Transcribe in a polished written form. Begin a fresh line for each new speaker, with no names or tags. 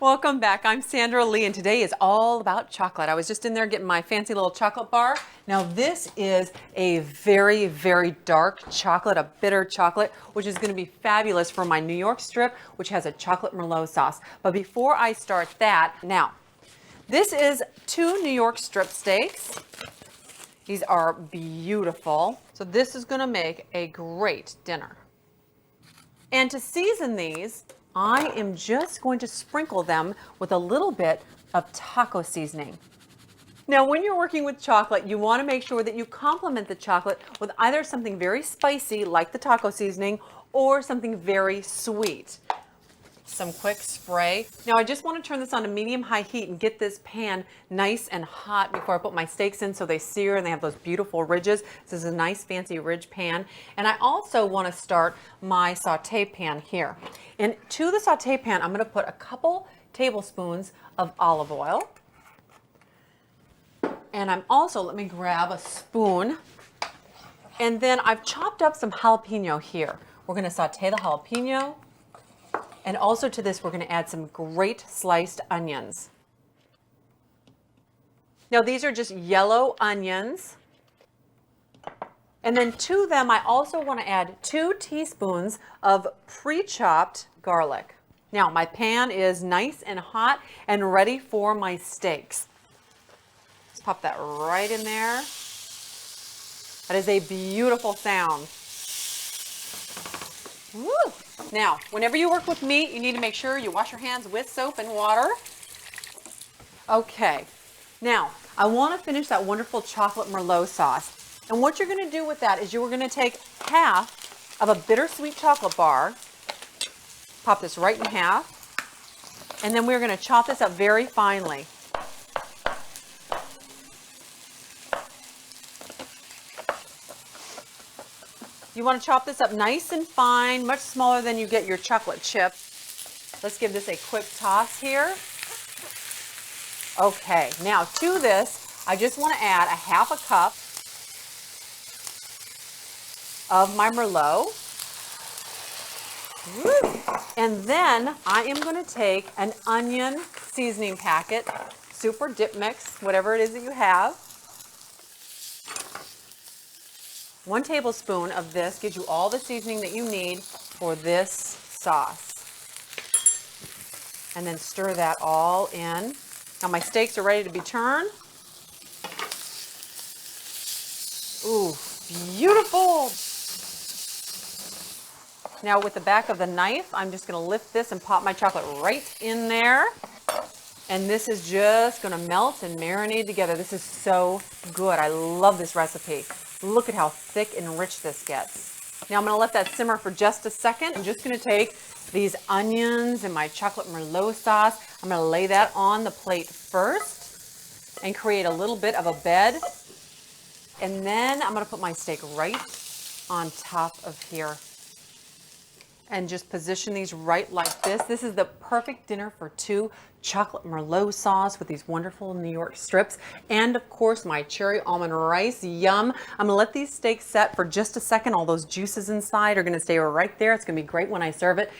Welcome back. I'm Sandra Lee, and today is all about chocolate. I was just in there getting my fancy little chocolate bar. Now this is a very, very dark chocolate, a bitter chocolate, which is going to be fabulous for my New York strip, which has a chocolate Merlot sauce. But before I start that, now, this is 2 New York strip steaks. These are beautiful. So this is going to make a great dinner. And to season these, I am just going to sprinkle them with a little bit of taco seasoning. Now, when you're working with chocolate, you want to make sure that you complement the chocolate with either something very spicy, like the taco seasoning, or something very sweet. Some quick spray. Now, I just want to turn this on to medium-high heat and get this pan nice and hot before I put my steaks in so they sear and they have those beautiful ridges. This is a nice fancy ridge pan. And I also want to start my saute pan here. And to the saute pan, I'm going to put a couple tablespoons of olive oil. And I'm also, let me grab a spoon. And then I've chopped up some jalapeno here. We're going to saute the jalapeno. And also to this, we're going to add some great sliced onions. Now these are just yellow onions. And then to them, I also want to add 2 teaspoons of pre-chopped garlic. Now my pan is nice and hot and ready for my steaks. Let's pop that right in there. That is a beautiful sound. Woo! Now, whenever you work with meat, you need to make sure you wash your hands with soap and water. Okay, now I want to finish that wonderful chocolate Merlot sauce. And what you're going to do with that is you're going to take half of a bittersweet chocolate bar, pop this right in half, and then we're going to chop this up very finely. You want to chop this up nice and fine, much smaller than you get your chocolate chip. Let's give this a quick toss here. Okay, now to this, I just want to add a half a cup of my Merlot. Woo. And then I am going to take an onion seasoning packet, super dip mix, whatever it is that you have. 1 tablespoon of this gives you all the seasoning that you need for this sauce. And then stir that all in. Now my steaks are ready to be turned. Ooh, beautiful. Now with the back of the knife, I'm just going to lift this and pop my chocolate right in there. And this is just going to melt and marinate together. This is so good. I love this recipe. Look at how thick and rich this gets. Now I'm going to let that simmer for just a second. I'm just going to take these onions and my chocolate Merlot sauce. I'm going to lay that on the plate first and create a little bit of a bed. And then I'm going to put my steak right on top of here. And just position these right like this. This is the perfect dinner for 2, chocolate Merlot sauce with these wonderful New York strips. And of course, my cherry almond rice, yum. I'm gonna let these steaks set for just a second. All those juices inside are gonna stay right there. It's gonna be great when I serve it.